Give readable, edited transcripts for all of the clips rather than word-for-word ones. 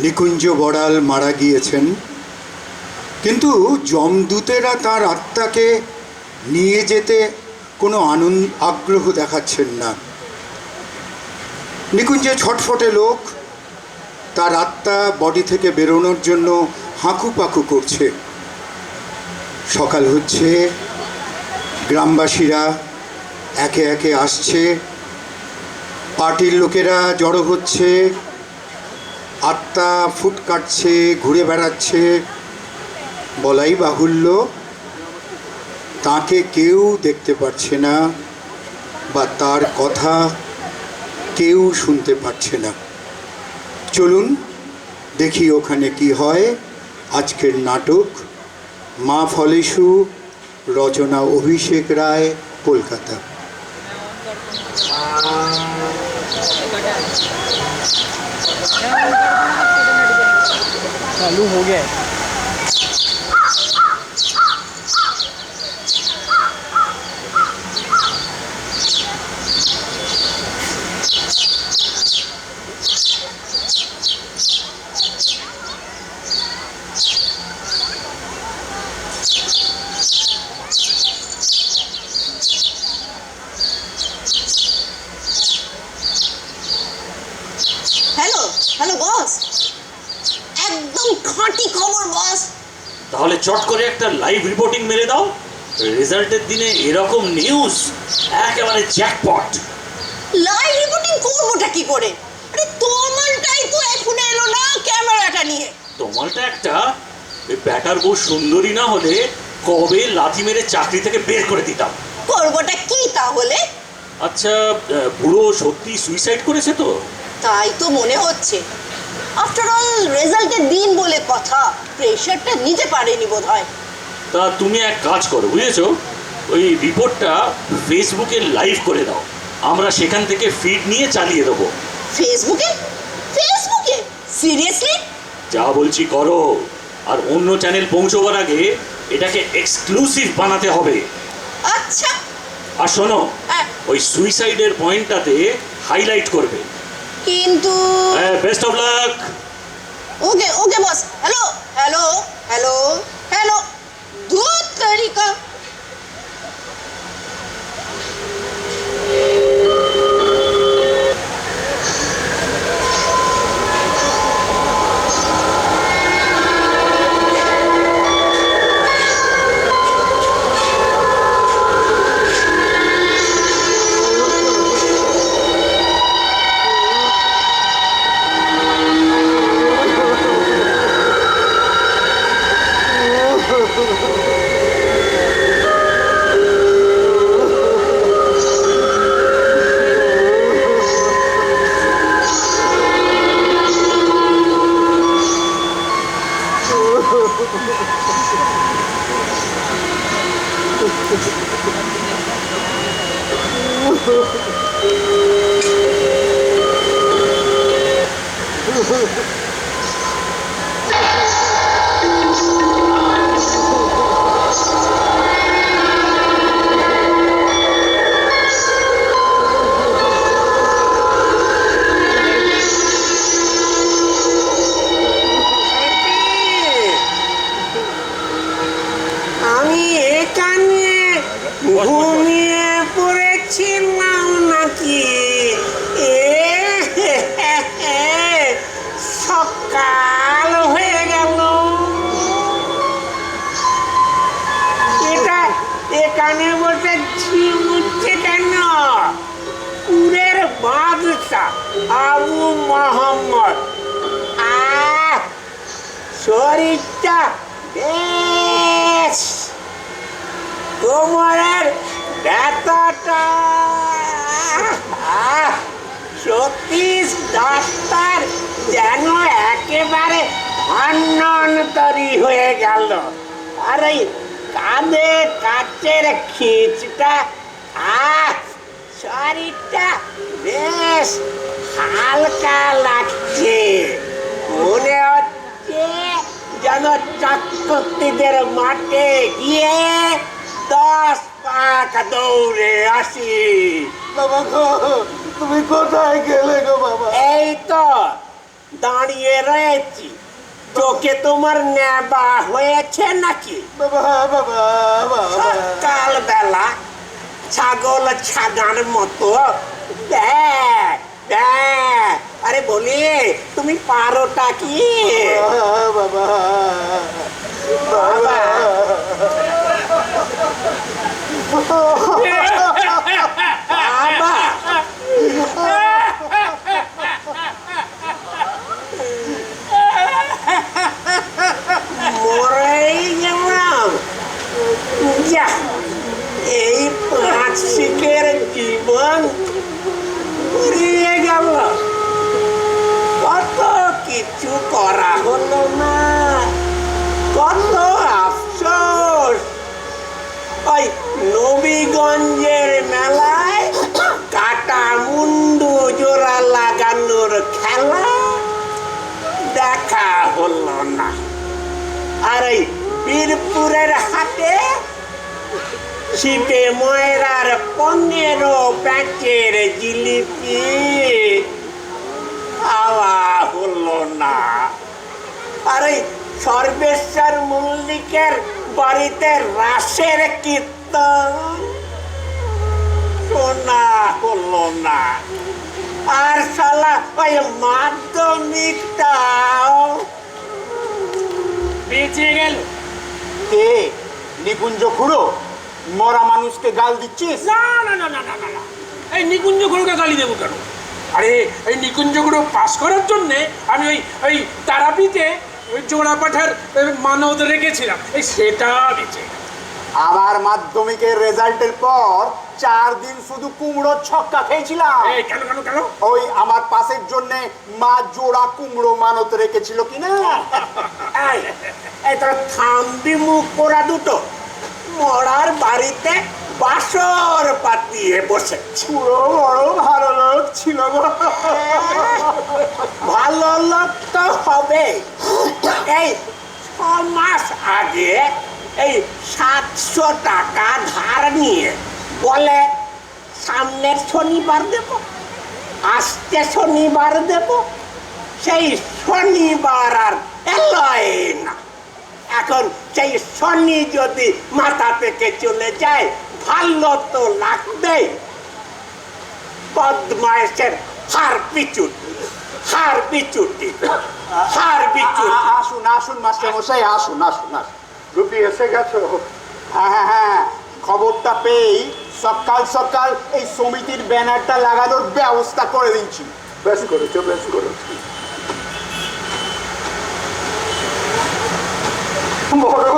নিকুঞ্জ বড়াল মারা গিয়েছেন, কিন্তু যমদূতেরা তার আত্মাকে নিয়ে যেতে কোনো আগ্রহ দেখাচ্ছেন না। নিকুঞ্জে ছটফটে লোক, তার আত্মা বডি থেকে বেরোনোর জন্য হাঁকুপাকু করছে। সকাল হচ্ছে, গ্রামবাসীরা একে একে আসছে, পার্টির লোকেরা জড়ো হচ্ছে, আত্মা ফুট কাটছে, ঘুরে বেড়াচ্ছে। বলাই বাহুল্য, তাকে কেউ দেখতে পাচ্ছে না বা তার কথা কেউ শুনতে পাচ্ছে না। চলুন দেখি ওখানে কি হয়। আজকের নাটক মা ফলেশু, রচনা অভিষেক রায়, কলকাতা। चालू हो गया है। হ্যালো হ্যালো বস, একদম খাঁটি খবর বস। তাহলে চট করে একটা লাইভ রিপোর্টিং মেরে দাও। রেজাল্টের দিনে এরকম নিউজ একেবারে জ্যাকপট। লাইভ রিপোর্টিং করবোটা কি করে? আরে তোমারটাই তো এখন এলো না ক্যামেরাটা নিয়ে। তোমারটা একটা ব্যাটার বউ সুন্দরী না হলে কবে লাথি মেরে চাকরি থেকে বের করে দিতাম। করবোটা কি তাহলে? আচ্ছা, বুড়ো সত্যি সুইসাইড করেছে তো? তাই তো মনে হচ্ছে। আফটার অল রেজাল্টের দিন বলে কথা, প্রেশারটা নিতে পারেনি বোধহয়। তা তুমি এক কাজ করো, বুঝেছো, ওই রিপোর্টটা ফেসবুকে লাইভ করে দাও, আমরা সেখান থেকে ফিড নিয়ে চালিয়ে দেবো। ফেসবুকে? ফেসবুকে? সিরিয়াসলি? যা বলছি করো, আর অন্য চ্যানেল পৌঁছবার আগে এটাকে এক্সক্লুসিভ বানাতে হবে। আচ্ছা। আর শোনো, হ্যাঁ। ওই সুইসাইডের পয়েন্টটাতে হাইলাইট করবে। কিন্তু best of luck. Okay okay boss. Hello hello hello hello, দু তারিকা। আমি এখানে ঘুমিয়ে পড়েছিলাম নাকি? সকাল হয়ে গেল। এটা এখানে বসে ঝিমুচ্ছে কেন? কুরের বাদশা আবু মোহাম্মদ। শরীরটা বেশ, কোমরের ব্যথাটা সতীশ ডাক্তার যেন একেবারে অন্যন্তরী হয়ে গেল। আর এই কাঁধে কাচের খিচটা, শরীরটা বেশ হালকা লাগছে। মনে হচ্ছে যেন চক্রবর্তীদের মাঠে গিয়ে 10 পাক দৌড়ে আসি। বাবা গো, তুমি কোথায় গেলে গো বাবা? এই তো দাঁড়িয়ে রয়েছি। চোখে তোমার নেবা হয়েছে নাকি? সকাল বেলা ছাগল ছাগার মতো ব্যাঁ, ব্যাঁ। আরে বলি, তুমি পারোটা কি? বাবা, বাবা, মরেই গেলাম। যা, এই 5 শিখের জীবন ফুরিয়ে গেল। কত কিছু করা হলো না, কত আফসোস। ওই নবীগঞ্জের মেলায় কাটা মুন্ডু জোড়া লাগানোর খেলা দেখা হলো না। আর এই বীরপুরের হাটে শীতে ময়রার 15 প্যাকের জিলিপি খাওয়া হলো না। আর এই সর্বেশ্বর মল্লিকের বাড়িতে রাসের কীর্তন শোনা হলো না। আর শালা ওই মাধ্যমিকটাও বেঁচে গেল। কে নিকুঞ্জ খুড়ো মরা মানুষকে গাল দিচ্ছিস? না না না না না না না, এই নিকুঞ্জ গুরুকে গালি দেবো কেন? আরে এই নিকুঞ্জ গুরু পাস করার জন্যে আমি ওই ওই তারাপীঠে ওই জোড়া পাঠার মানত রেখেছিলাম, এই সেটা বেঁচে গেল। আমার মাধ্যমিকের রেজাল্টের পর 4 দিন শুধু কুমড়ো ছক্কা খেয়েছিলাম। এই কেন কেন কেন? ওই আমার পাশের জন্য মা জোড়া কুমড়ো মানত রেখেছিল কিনা। এই এই তোর থামবি মুখ পোড়া দুটো, মরার বাড়িতে বাসর পাতিয়ে বসেছে। পুরো বড় ভালো লোক ছিল গো। ভালো লোক তো হবে। এই 6 মাস আগে এই 700 টাকা ধার নিয়ে বলে সামনের শনিবার দেব, আসতে শনিবার দেব। সেই শনিবার আর এলোই না। এখন সেই শনি যদি মাথা থেকে চলে যায় ভালো তো লাগবেই। বদমাইশের হার পিছুটি, হার পিছুটি, হার পিছুটি। আসুন আসুন মাস্টার মশাই, আসুন আসুন আসুন। রুপি এসে গেছো? হ্যাঁ হ্যাঁ হ্যাঁ, খবরটা পেয়েই সকাল সকাল এই সমিতির ব্যানারটা লাগানোর ব্যবস্থা করে দিচ্ছি। বেশ করেছো, বেশ করেছো। বড়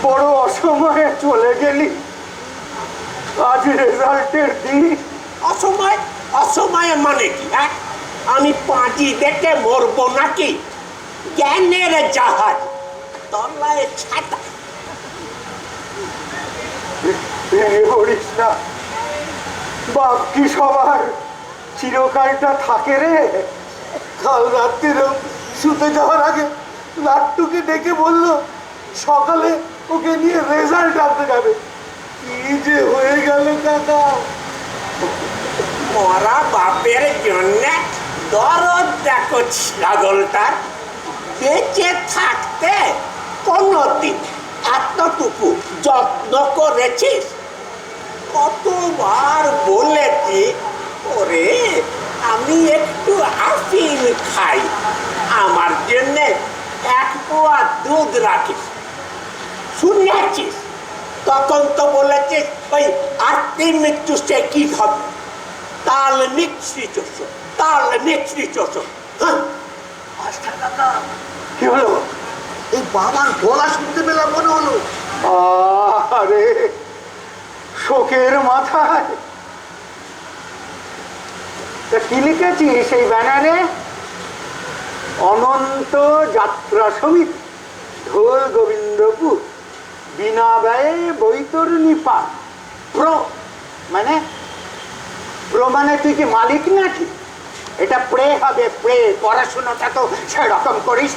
বড় অসময়ে চলে গেলি। আজ রেজাল্টের দিন। অসময়, অসময়ে মানে কি? হ্যাঁ, আমি পাঁচি দেখে মরবো নাকি? জ্ঞানের জাহাজ তলায় ছাতা। ভেঙে পড়িস না, বাপ কি সবার চিরকালটা থাকে রে। কাল রাত্রিরেও শুতে যাওয়ার আগে লাট্টুকে ডেকে বললো সকালে ওকে নিয়ে রেজাল্ট আনতে যাবে। কি যে হয়ে গেল কাকা। মরা বাপের জন্য দরদ দেখো ছাগলটার। বেঁচে থাকতে কোনদিন এতটুকু যত্ন করেছিস? কতবার বলেছি ওরে আমি একটু আফিম খাই, আমার জন্য 1 পোয়া দুধ রাখিস। শুনেছিস? তখন তো বলেছিস ওই আফিম চুষে কি হবে? তাল মিক্সি চোষ, তাল মিক্সি চোষ। হ্যাঁ, কি হলো? এই বাবার গলা শুনতে পেলাম মনে হলো। আরে শোকের মাথায় তা কি লিখেছিস সেই ব্যানারে? অনন্ত যাত্রা সমিতি, ঢোল গোবিন্দপুর, বিনা ব্যয়ে বৈতরণী পান। প্রো মানে প্রো মানে তুই কি মালিক নাকি? এটা প্রে হবে, প্রে। পড়াশোনাটা তো সেরকম করিস।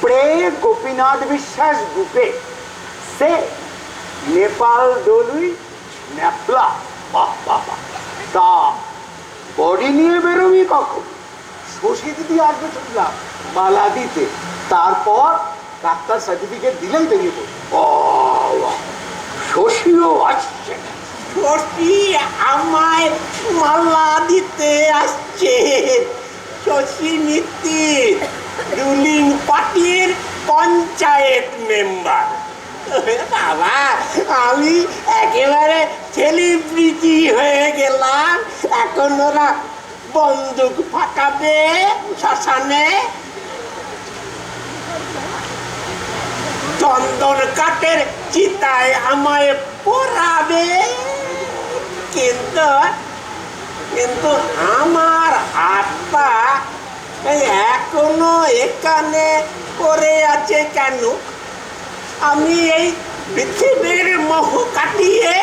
প্রে গোপীনাথ বিশ্বাস গ্রুপে, সে নেপাল দলুই ন্যাপলা। বাহ বাহ বাহ। তা বডি নিয়ে বেরোবি কখন? শশী দিদি আসবে শুনলাম মালা দিতে, তারপর ডাক্তার সার্টিফিকেট দিলেই বেরিয়ে পড়বে। শশীও আসছে। শশী আমায় মালা দিতে আসছে। শশী মিত্তির রুলিং পার্টির পঞ্চায়েত মেম্বার। বাবা, আমি একেবারে সেলিব্রিটি হয়ে গেলাম। এখন ওরা বন্দুক ফাটাবে শ্মশানে, চন্দন কাঠের চিতায় আমায় পোড়াবে। কিন্তু কিন্তু আমার আত্মা এখনো এখানে পড়ে আছে কেন? আমি এই পৃথিবীর মোহ কাটিয়ে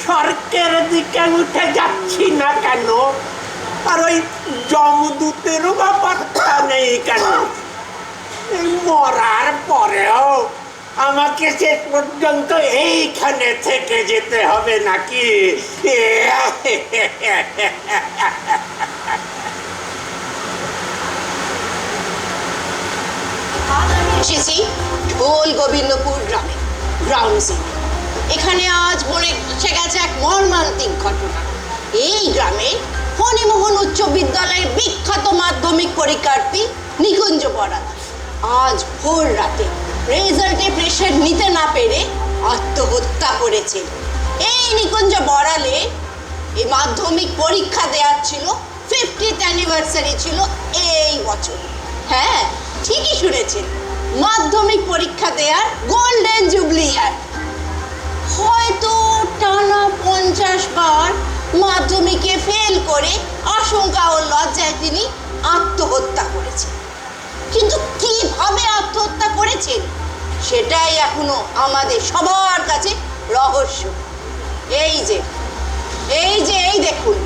স্বর্গের দিকে উঠে যাচ্ছি না কেন? আর ওই যমদূতেরও ব্যাপারটা নেই কেন? এই মরার পরেও আমাকে শেষ পর্যন্ত এইখানে থেকে যেতে হবে নাকি? এসেছি ঢোল গোবিন্দপুর গ্রামে, গ্রাউন্ড জিরো। এখানে আজ মনে গেছে এক মর্মান্তিক ঘটনা। এই গ্রামে ফণিমোহন উচ্চ বিদ্যালয়ের বিখ্যাত মাধ্যমিক পরীক্ষার্থী নিকুঞ্জ বড়াল আজ ভোর রাতে রেজাল্টে প্রেশার নিতে না পেরে আত্মহত্যা করেছেন। এই নিকুঞ্জ বড়ালে এই মাধ্যমিক পরীক্ষা দেওয়ার ছিল, 50th অ্যানিভার্সারি ছিল এই বছর। হ্যাঁ, ঠিকই শুনেছেন, মাধ্যমিক পরীক্ষা দেওয়ার গোল্ডেন জুবলি ইয়ার। হয়তো টানা 50 বার মাধ্যমিকে ফেল করে আশঙ্কা ও লজ্জায় তিনি আত্মহত্যা করেছেন। কিন্তু কিভাবে আত্মহত্যা করেছেন সেটাই এখনো আমাদের সবার কাছে রহস্য। এই দেখুন,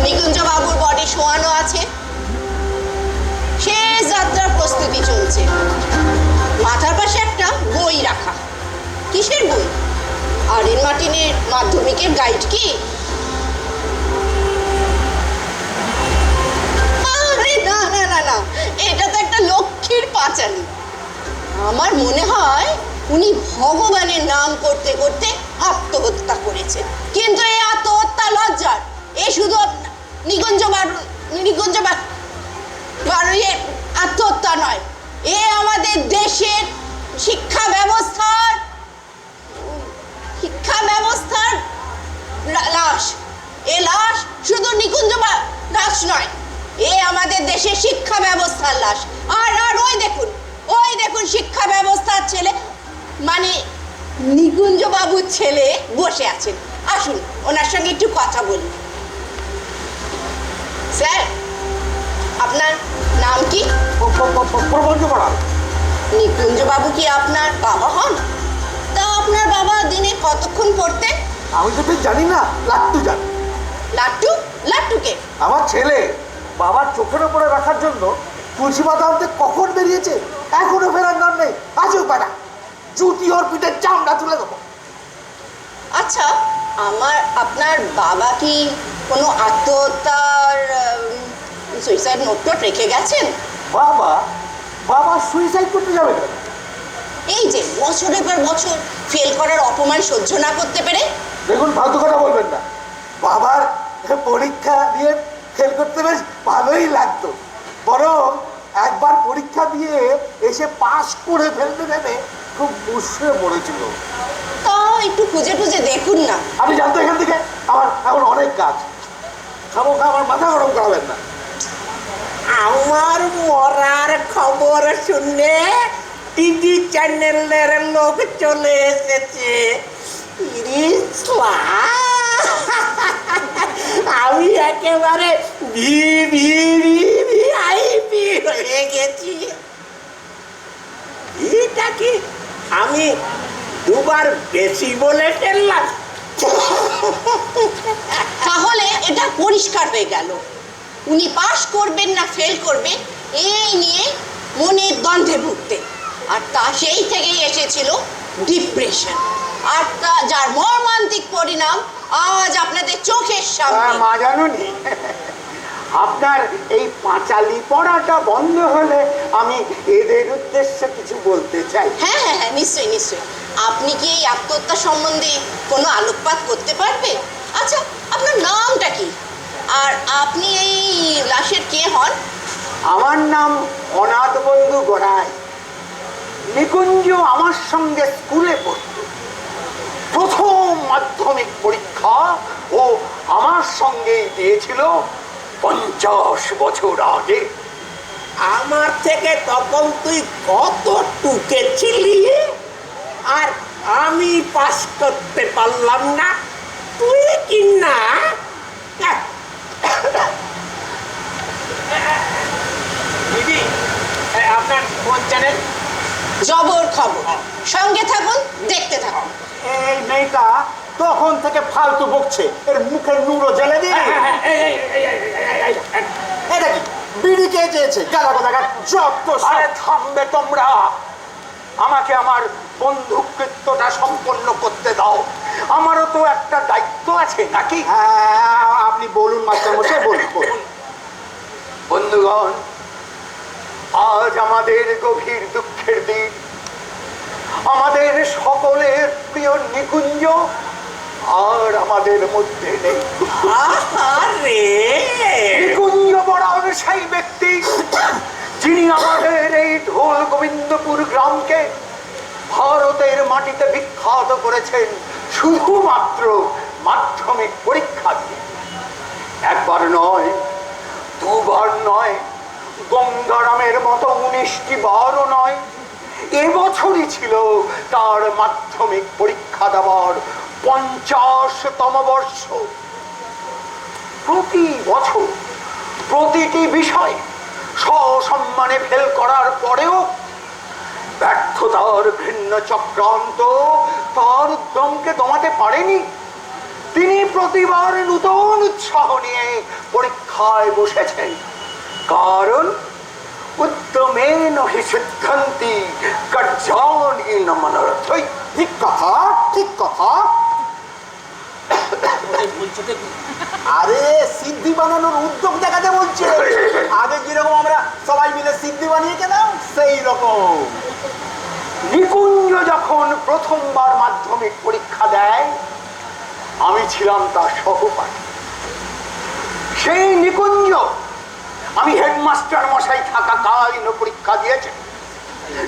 নিকুঞ্জ বাবুর বডি শোয়ানো আছে, শেষ যাত্রার প্রস্তুতি চলছে। মাথার পাশে একটা বই রাখা। কিসের বই? আরেন মার্টিনের মাধ্যমিকের গাইড কি? আরে না না না না, এটা তো একটা লক্ষ্মীর পাঁচালী। আমার মনে হয় উনি ভগবানের নাম করতে করতে আত্মহত্যা করেছেন। কিন্তু এই আত্মহত্যা লজ্জার। এ শুধু নিকুঞ্জ বাবুর আত্মহত্যা নয়, এ আমাদের দেশের শিক্ষা ব্যবস্থার লাশ। এ লাশ শুধু নিকুঞ্জ লাশ নয়, এ আমাদের দেশের শিক্ষা ব্যবস্থার লাশ। আর ওই দেখুন শিক্ষা ব্যবস্থার ছেলে, মানে নিকুঞ্জ বাবুর ছেলে বসে আছেন। আসুন ওনার সঙ্গে একটু কথা বলি। স্যার, আপনার নাম কি? প্রবন্ধ পড়াল। নিকুঞ্জ বাবু কি আপনার বাবা হন? তা আপনার বাবা দিনে কতক্ষণ পড়তেন? আমি তো ঠিক জানি না, লাট্টু জানি। লাট্টুকে আমার ছেলে বাবার চোখের উপরে রাখার জন্য তুলসী পাতা আনতে কখন বেরিয়েছে, এখনো ফেরার নাম নেই। আজও পাটা জুতি ওর পিঠের চামড়া তুলে দেবো। আচ্ছা, আপনার বাবা কি কোনো আত্মহত্যার সুইসাইড নোট রেখে গেছেন? বাবা সুইসাইড করতে যাবে কেন? এই যে বছরের পর বছর ফেল করার অপমান সহ্য না করতে পেরে। দেখুন, ফালতু কথা বলবেন না। বাবার পরীক্ষা দিয়ে ফেল করতে বেশ ভালোই লাগতো, বরং একবার পরীক্ষা দিয়ে এসে পাস করে ফেলতে দেবে খুব মুশড়ে পড়েছিল। তাও একটু খুঁজে দেখুন না। আমি জানতো এখান থেকে, আমার এখন অনেক কাজ। আমার মাথা গরম করাবেন না। আমার মরার খবর শুনে টিভি চ্যানেলের লোক চলে এসেছে। আমি একেবারে ভিআইপি হয়ে গেছি। এটা কি আমি দুবার বেশি বলে ফেললাম? তাহলে এটা পরিষ্কার হয়ে গেল, উনি পাস করবেন না ফেল করবেন এই নিয়ে মনের দ্বন্দ্বে ভুগতেন। আর তা সেই থেকেই এসেছিল ডিপ্রেশন, আর যার মর্মান্তিক পরিণাম আজ আপনাদের চোখের সামনে। মা জানুনি, আপনার এই পাঁচালি পড়াটা বন্ধ হলে আমি এদের উদ্দেশ্যে কিছু বলতে চাই। হ্যাঁ হ্যাঁ হ্যাঁ, নিশ্চয়ই নিশ্চয়ই। আপনি কি এই আত্মহত্যা সম্বন্ধে কোনো আলোকপাত করতে পারবেন? আচ্ছা, আপনার নামটা কি, আর আপনি এই লাশের কে হন? আমার নাম অনাথ বন্ধু গোড়াই। নিকুঞ্জ আমার সঙ্গে স্কুলে পড়ত। প্রথম মাধ্যমিক পরীক্ষা ও আমার সঙ্গেই দিয়েছিল 50 বছর আগে। আমার থেকে তখন তুই কত টুকে ছিলি, আর আমি পাস করতে পারলাম না, তুই কি না? দিদি, আপনার কোন চ্যানেল? জবর খবর, সঙ্গে থাকুন, দেখতে থাকুন। এই মেয়েটা তখন থেকে ফালতু বকছে, এর মুখে নুরো জ্বেলে দিয়ে। এটা কি বিড়ি কে চেয়েছে? গালা গালা যত। আরে থামবে তোমরা, আমাকে আমার বন্ধুকৃত্যটা সম্পন্ন করতে দাও। আমারও তো একটা দায়িত্ব আছে নাকি? আপনি বলুন মাস্টার মশাই, বলুন। বন্ধুগণ, আজ আমাদের গভীর দুঃখের দিন। আমাদের সকলের প্রিয় নিকুঞ্জ আর আমাদের মধ্যে নেই। আরে নিকুঞ্জ বরাবর সেই ব্যক্তি যিনি আমাদের এই ঢোল গোবিন্দপুর গ্রামকে ভারতের মাটিতে বিখ্যাত করেছেন শুধুমাত্র মাধ্যমিক পরীক্ষা দিয়ে। একবার নয়, দুবার নয়, গঙ্গারামের মতো 19টি বারও নয়, এবছরই ছিল তার মাধ্যমিক পরীক্ষা দেওয়ার 50তম বর্ষ। প্রতি বছর প্রতিটি বিষয় সসম্মানে ফেল করার পরেও ব্যর্থতার ভিন্ন চক্রান্ত তার উদ্যমকে দমাতে পারেনি। তিনি প্রতিবার নূতন উৎসাহ নিয়ে পরীক্ষায় বসেছেন, কারণ উদ্যমেন হি সিদ্ধান্তি কার্যানি ন মনরথৈ। ঠিক কথা, ঠিক কথা। আরে সিদ্ধি বানানোর উদ্যোগ দেখাতে বলছে। আগে যেরকম আমরা সবাই মিলে সিদ্ধি বানিয়ে গেলাম, সেই রকম। নিকুঞ্জ যখন প্রথমবার মাধ্যমিক পরীক্ষা দেয়, আমি ছিলাম তার সহপাঠী। সেই নিকুঞ্জ আমি হেডমাস্টার মশাই থাকাকালীন পরীক্ষা দিয়েছে।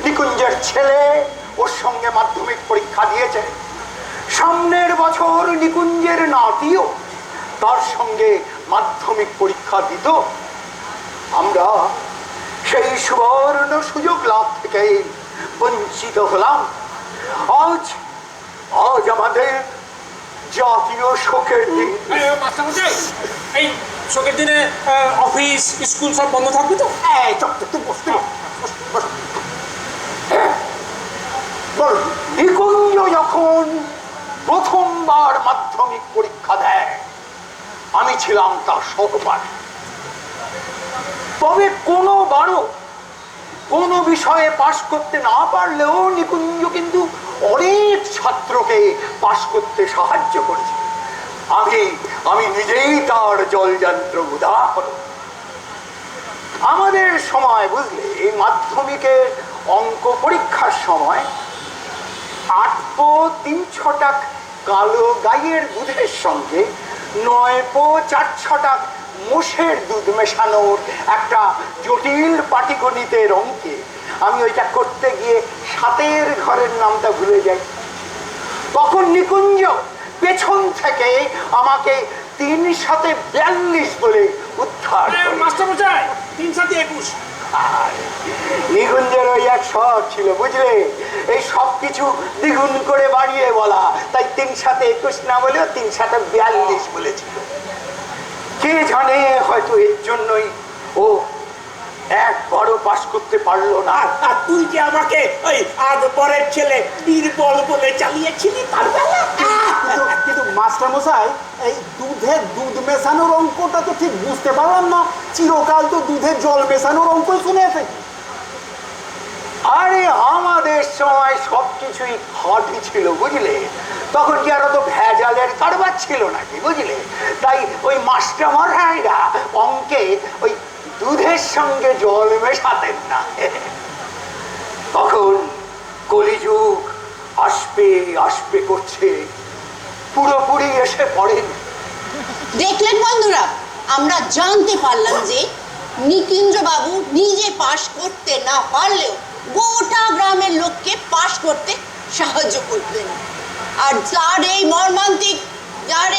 নিকুঞ্জের ছেলে ওর সঙ্গে মাধ্যমিক পরীক্ষা দিয়েছে। সামনের বছর নিকুঞ্জের নাতিও তার সঙ্গে মাধ্যমিক পরীক্ষা দিত। আমরা সেই সুবর্ণ সুযোগ লাভ থেকে বঞ্চিত হলাম। আজ আজ আমাদের জাতীয় শোকের দিন। মাস্টারমশাই, এই শোকের দিনে অফিস স্কুল সব বন্ধ থাকবে তো? নিকুঞ্জ যখন প্রথমবার মাধ্যমিক পরীক্ষা দেয়, আমি ছিলাম তার সহপাঠী। তবে কোনোবারও কোনো বিষয়ে পাশ করতে না পারলেও নিকুঞ্জ কিন্তু অনেক ছাত্রকে পাশ করতে সাহায্য করেছে। আমি নিজেই তার জলযন্ত্র উদাহরণ। আমাদের সময় বুঝলে, এই মাধ্যমিকের অঙ্ক পরীক্ষার সময় 8 পো 3 ছটাক কালো গাইয়ের দুধের সঙ্গে 9 পো 4 ছটাক মোষের দুধ মেশানোর একটা জটিল পাটিগণিতের অঙ্কে আমি ওইটা করতে গিয়ে 7-এর ঘরের নামটা ভুলে যাই। তখন নিকুঞ্জ পেছন থেকে আমাকে 3 × 7 = 42 বলে উদ্ধার করে। মাস্টারমশাই, 3 × 7 = 21। নিকুঞ্জের ওই এক শখ ছিল বুঝলে, এই সব কিছু দ্বিগুণ করে বাড়িয়ে বলা। তাই 3 × 7 = 21 না বলেও 3 × 7 = 42 বলেছিল। কে জানে, হয়তো এর জন্যই ও একবারও পাশ করতে পারলো না। আর তুই যে আমাকে ওই আকবরের ছেলে বীরবল বলে চালিয়েছিলি তার বেলা। কিন্তু মাস্টার মশাই, এই দুধে দুধ মেশানোর অঙ্কটা তো ঠিক বুঝতে পারলাম না। চিরকাল তো দুধে জল মেশানোর অঙ্ক শুনে এসেছি। আরে আমাদের সময় সবকিছুই খাঁটি ছিল বুঝলে, তখন কি আর অত ভেজালের কারবার ছিল নাকি বুঝলে। তাই ওই মাস্টারমশাইরা অঙ্কে ওই দুধের সঙ্গে জল মেশাতেন না। তখন কলিযুগ আসবে আসবে করছে, পুরোপুরি এসে পড়েন। দেখলেন বন্ধুরা, আমরা জানতে পারলাম যে নিকুঞ্জ বাবু নিজে পাশ করতে না পারলেও গোটা গ্রামের লোককে পাশ করতে সাহায্য করতেন। আর তার এই মর্মান্তিক, তার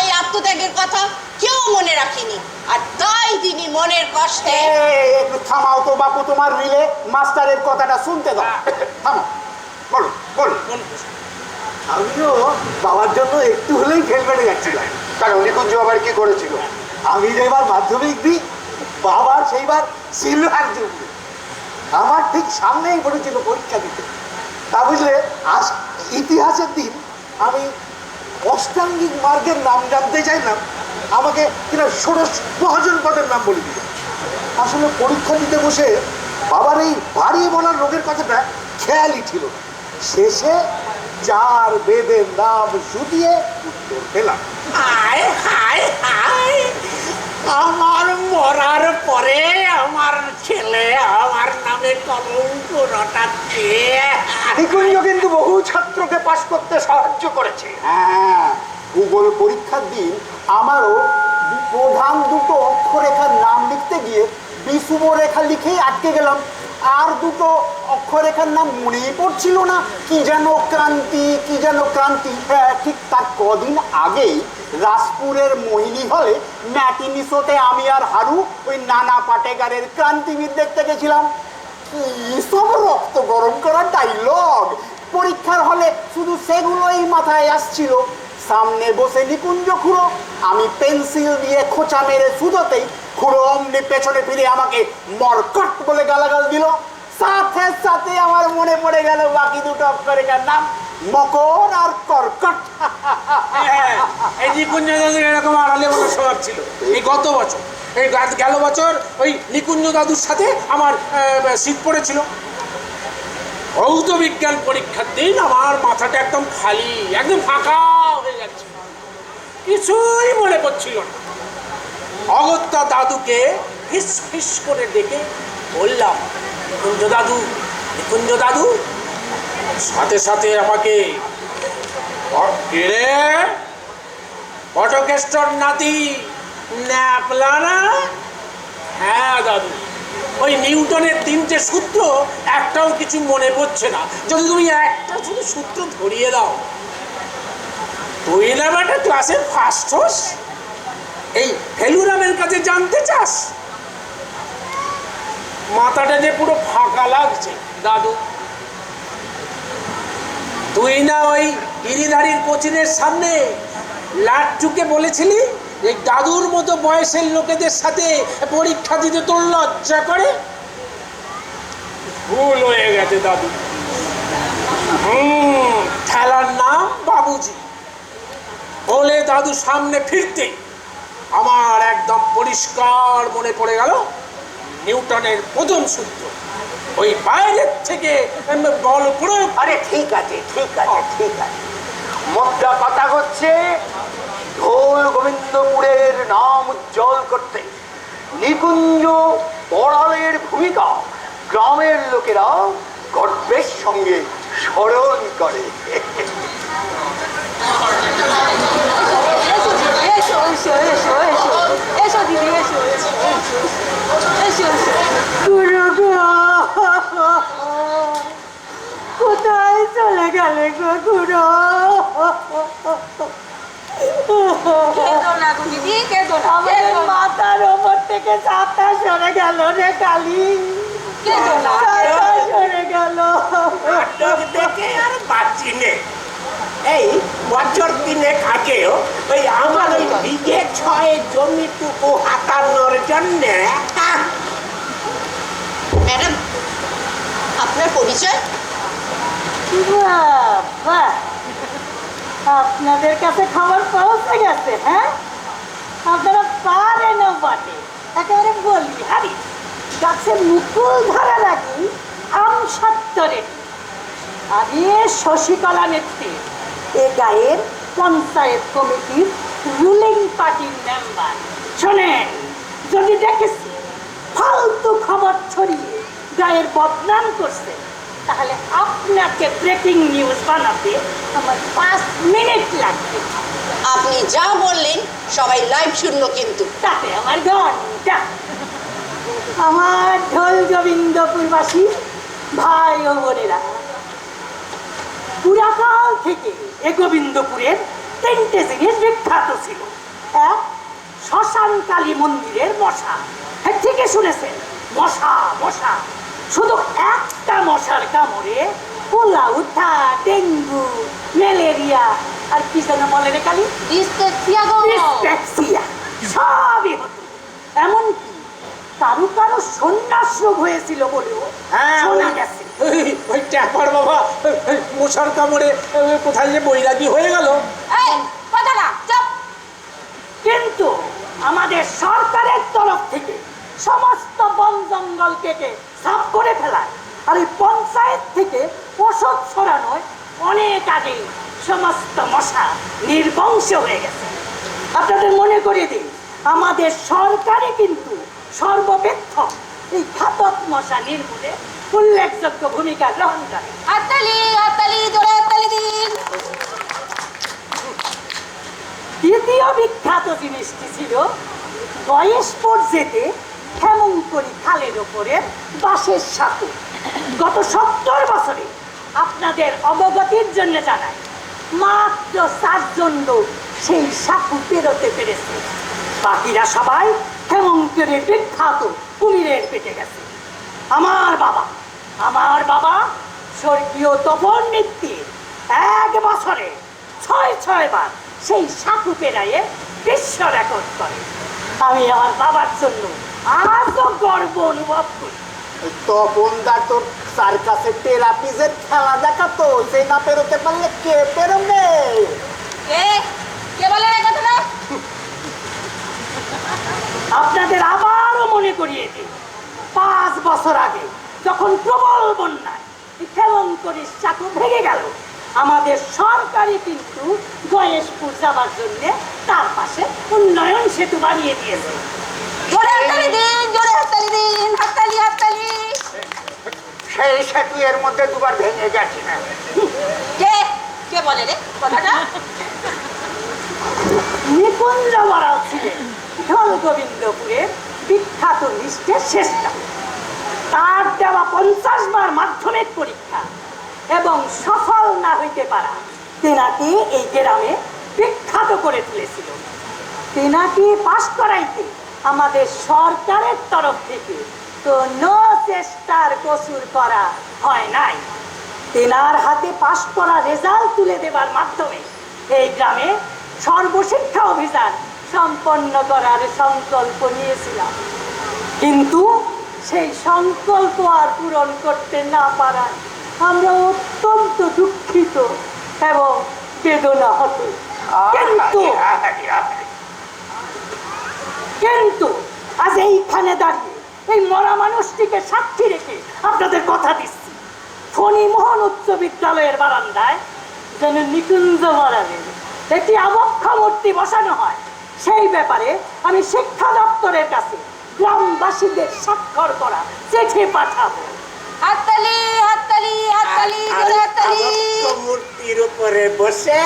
এই আত্মত্যাগের কথা কেউ মনে রাখেনি। আর তাই তিনি মনের কষ্টে একটু থামাও তো বাপু, তোমার রিলে মাস্টারের কথাটা শুনতে দাও। থামাও, বলো বলো। আমিও বাবার জন্য একটু হলেই ফেল বেড়ে যাচ্ছিলাম। কারণ নিকুঞ্জ আবার কি করেছিল? আমি যেবার মাধ্যমিক দিই, বাবার সেইবার সিলভার জুবলি, আমার ঠিক সামনেই পড়েছিল পরীক্ষা দিতে। তা বুঝলে ইতিহাসের দিন আমি অষ্টাঙ্গিক মার্গের নাম জানতে চাইলাম, আমাকে কিনা ষোড়শ মহাজন পদের নাম বলে দিল। আসলে পরীক্ষা দিতে বসে বাবার এই বাড়িয়ে বলার রোগের কথাটা খেয়ালই ছিল না। শেষে 4 বেদের নাম শুধিয়ে উত্তর পেলাম। হায় হায় হায়, আমার মরার পরে আমার ছেলে আমার নামে কলঙ্ক রটাচ্ছে। নিকুঞ্জ কিন্তু বহু ছাত্রকে পাশ করতে সাহায্য করেছে। হ্যাঁ, ভূগোল পরীক্ষার দিন আমারও প্রধান দুটো অক্ষরেখার নাম লিখতে গিয়ে বিষুব রেখা লিখেই আটকে গেলাম। আর দুটো অক্ষরেখার নাম মনেই পড়ছিল না, কি যেন ক্রান্তি, কি যেন ক্রান্তি। হ্যাঁ, ঠিক তার কদিন আগেই রাজপুরের মোহিনী হলে ম্যাটিনি শোতে আমি আর হারু ওই নানা পাটেকারের ক্রান্তিবীর দেখতে গেছিলাম। সব রক্ত গরম করার ডাইলগ, পরীক্ষার হলে শুধু সেগুলোই মাথায় আসছিল। সামনে বসে নিকুঞ্জ খুঁড়ো, আমি পেন্সিল দিয়ে খোঁচা মেরে শুধোতেই খুঁড়ো অমনি পেছনে ফিরে আমাকে মরকট বলে গালাগাল দিল। সাথে সাথে আমার মনে পড়ে গেল বাকি দুটো অক্ষরেখার নাম, মকর আর কর্কট। এই নিকুঞ্জ দাদুর এরকম আড়ালে বলার স্বভাব ছিল। এই গত বছর, এই গেল বছর ওই নিকুঞ্জ দাদুর সাথে আমার শীত পড়েছিল। ভৌত বিজ্ঞান পরীক্ষার দিন আমার মাথাটা একদম খালি, একদম ফাঁকা হয়ে যাচ্ছে, কিছুই মনে পড়ছিল না। অগত্যা দাদুকে ফিস ফিস করে ডেকে বললাম, নিকুঞ্জ দাদু, নিকুঞ্জ দাদু। সাথে সাথে আমাকে বটকেষ্টর নাতি ন্যাপলা না? হ্যাঁ দাদু, ওই নিউটনের 3টে সূত্র একটাও কিছু মনে পড়ছে না। যদি তুমি একটা শুধু সূত্র ধরিয়ে দাও। তুই না বেটা ক্লাসের ফার্স্ট হোস, এই ফেলুরামের কাছে জানতে চাস? মাথাটা যে পুরো ফাঁকা লাগছে দাদু। তুই না ওই গিরিধারীর কোচিনের সামনে লাট্টুকে বলেছিলি এই দাদুর মতো বয়সের লোকেদের সাথে পরীক্ষা দিতে তোর লজ্জা করে? ভুল হয়ে গেছে দাদু। খেলার নাম বাবুজি বলে দাদু সামনে ফিরতে আমার একদম পরিষ্কার মনে পড়ে গেল নিউটনের প্রথম সূত্র, ওই বাইরের থেকে বল প্রয়োগ। আরে ঠিক আছে ঠিক আছে ঠিক আছে, মোদ্দা কথা হচ্ছে ঢোল গোবিন্দপুরের নাম উজ্জ্বল করতে নিকুঞ্জ বড়ালের ভূমিকা গ্রামের লোকেরা গর্বের সঙ্গে স্মরণ করে। এসো এসো এসো এসো এসো দিদি, এসো এসো এসো এসো। গুরু গো, কোথায় চলে গেলে গো গুরু? কেঁদো না গো দিদি, কেঁদো না। আমাদের মাথার ওপর থেকে ছাতা সরে গেল রে কালী, কেঁদো না, ছাতা সরে গেল। নাটক দেখে আর বাঁচি নে। এই বছর 3 আগেও ওই আমার ওই বিঘে 6 জমিটুকু হাতানোর জন্যে ম্যাডাম, আপনার পরিচয়? বাবা, আপনাদের কাছে খবর পৌঁছে গেছে? হ্যাঁ, আপনারা পারেন বটে, একেবারে বলি হারি। গাছে মুকুল ধরা লাগি আম সত্তরে। আমি শশীকলা নেত্রী, এ গায়ের পঞ্চায়েত কমিটির রুলিং পার্টির মেম্বার। শোনেন, যদি দেখেছি ফালতু খবর ছড়িয়ে গায়ের বদনাম করছে, তাহলে আপনাকে ব্রেকিং নিউজ বানাতে আমার 5 মিনিট লাগবে। আপনি যা বললেন সবাই লাইভ শুনলো কিন্তু। তাতে আমার ঘন্টা। আমার ঢোল গোবিন্দপুরবাসী ভাই ও বোনেরা, পুরাকাল থেকে এ গোবিন্দপুরের 3টে জিনিস বিখ্যাত ছিল। এক, শ্মশান কালী মন্দিরের মশা। হ্যাঁ, ঠিকই শুনেছেন, মশা মশা। শুধু একটা মশার কামড়ে পোলা উঠা, ডেঙ্গু, ম্যালেরিয়া আর কি যেন বলে রে কালী, ডিসপেপসিয়া সবই হতো। এমনকি কারো কারো সন্ন্যাস রোগ হয়েছিল বলেও শোনা গেছে। ওই ট্যাপার বাবা মশার কামড়ে কোথায় যে বৈরাগী হয়ে গেল। কিন্তু আমাদের সরকারের তরফ থেকে সমস্ত বন জঙ্গল কেটে সাফ করে ফেলায় আর এই পঞ্চায়েত থেকে ওষুধ ছড়ানোয় অনেক আগেই সমস্ত মশা নির্বংশ হয়ে গেছে। আপনাদের মনে করিয়ে দিই, আমাদের সরকারই কিন্তু সর্বপ্রথম এই ঘাতক মশা নির্মূলে উল্লেখযোগ্য ভূমিকা গ্রহণ করে। দ্বিতীয় বিখ্যাত জিনিসটি ছিল গয়েশপুর যেতে ক্ষেমংকরী খালের ওপরে বাঁশের সাঁকো। গত 70 বছরে আপনাদের অবগতির জন্য জানাই, মাত্র 4 জন লোক সেই সাঁকো পেরোতে পেরেছে। বাকিরা সবাই ক্ষেমংকরীর বিখ্যাত কুমিরের পেটে গেছে। আমার বাবা স্বর্গীয় তপন মিত্তির 1 বছরে 6 বার সেই সাঁকো পেরায়ে বিশ্ব রেকর্ড করে। আমি আমার বাবার জন্য আজও গর্ব অনুভব করি। তপনদা তোর সার্কাসের টেরাপিজের খেলা দেখাতো, সেই না পেরোতে পারলে কে পেরোবে? আপনাদের আবারও মনে করিয়ে দিই, 5 বছর আগে যখন প্রবল বন্যায় ক্ষেমংকরীর সাঁকো ভেঙে গেল, আমাদের সরকারই কিন্তু গয়েশপুর যাবার জন্য তার পাশে উন্নয়ন সেতু বানিয়ে দিয়েছে। সেই সেতু এর মধ্যে 2 বার ভেঙে গেছে না। কে বলে রে কথাটা? নিকুঞ্জ বরাও ছিলেন ঢোল গোবিন্দপুরের বিখ্যাত লিস্টের শ্রেষ্ঠা। তার দেওয়া 50 বার মাধ্যমিক পরীক্ষা এবং সফল না হইতে পারা তেনাকে এই গ্রামে বিখ্যাত করে তুলেছিল। তেনাকে পাশ করাইতে আমাদের সরকারের তরফ থেকে কোনো চেষ্টার কসুর করা হয় নাই। তেনার হাতে পাশ করা রেজাল্ট তুলে দেবার মাধ্যমে এই গ্রামে সর্বশিক্ষা অভিযান সম্পন্ন করার সংকল্প নিয়েছিলাম, কিন্তু সেই সংকল্প আর পূরণ করতে না পারায় আমরা অত্যন্ত দুঃখিত এবং বেদনা হতো। কিন্তু আজ এইখানে দাঁড়িয়ে এই মরা মানুষটিকে সাক্ষী রেখে আপনাদের কথা দিচ্ছি, ফণীমোহন উচ্চ বিদ্যালয়ের বারান্দায় যেন নিকুঞ্জ বরাবের একটি আবক্ষ মূর্তি বসানো হয়, সেই ব্যাপারে আমি শিক্ষা দপ্তরের কাছে গ্রামবাসীদের স্বাক্ষর করা চিঠি পাঠাবো। মূর্তির উপরে বসে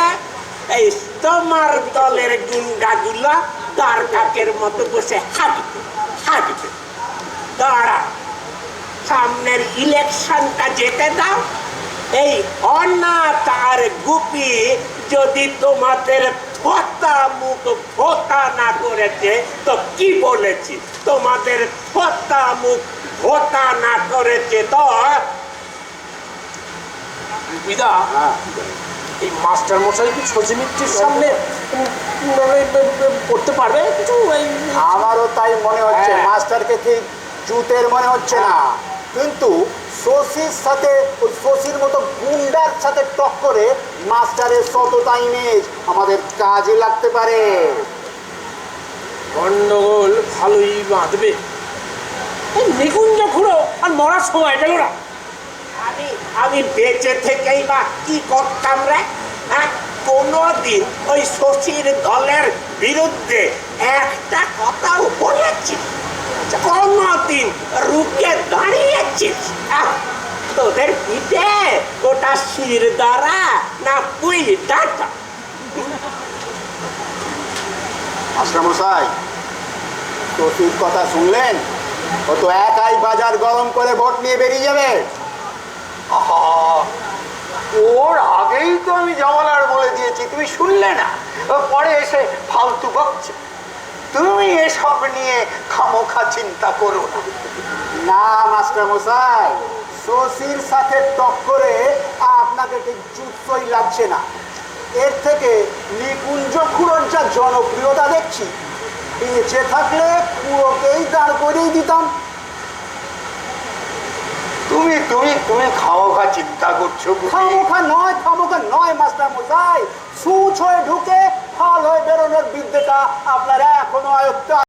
এই তোমার দলের গুন্ডাগুলা তার কাকের মতো বসে হাঁটবে। দাঁড়া, সামনের ইলেকশনটা যেতে দাও। এই অনাথ আর গুপি যদি তোমাদের থোতা মুখ ভোতা না করেছে তো কি বলেছি? তোমাদের থোতা মুখ ভোতা না করেছে তো বিদা, এই মাস্টার মশাই কি সচিমিত্রির সামনে পড়তে পারবে কিছু? আমারও তাই মনে হচ্ছে, মাস্টারকে ঠিক জুতের মনে হচ্ছে না, কিন্তু শশীর সাথে ওই শশীর মতো গুন্ডার সাথে টক্করে মাস্টারের সততা ইমেজ আমাদের কাজে লাগতে পারে। গন্ডগোল ভালোই বাঁধবে। এই নিকুঞ্জ খুঁড়ো আর মরার সময় গেল না। আমি আমি বেঁচে থেকেই বা কি করতাম রে? হ্যাঁ, কোনোদিন ওই শশীর দলের বিরুদ্ধে একটা কথাও বলেছি? কোনোদিন রুখে দাঁড়িয়েছিস? তোদের পিঠে ওটা শির দ্বারা না পুই ডাটা? মাস্টারমশাই, শশীর কথা শুনলেন? ও তো একাই বাজার গরম করে ভোট নিয়ে বেরিয়ে যাবে। আহা, ওর আগেই তো আমি জামালার বলে দিয়েছি, তুমি শুনলে না? ও পরে এসে ফালতু বকছে। তুমি এসব নিয়ে খামোখা চিন্তা করো না। না মাস্টারমশাই, শশীর সাথে টক্করে আপনাকে ঠিক জুৎসই লাগছে না। এর থেকে নিকুঞ্জ খুঁড়োর যা জনপ্রিয়তা দেখছি, বেঁচে থাকলে খুঁড়োকেই দাঁড় করিয়ে দিতাম। তুমি তুমি তুমি খামোখা চিন্তা করছো। খামোখা নয় মাস্টারমশাই, সুচ হয়ে ঢুকে ফল হয়ে বেরোনোর বিদ্যেটা আপনার এখনো আয়ত্তে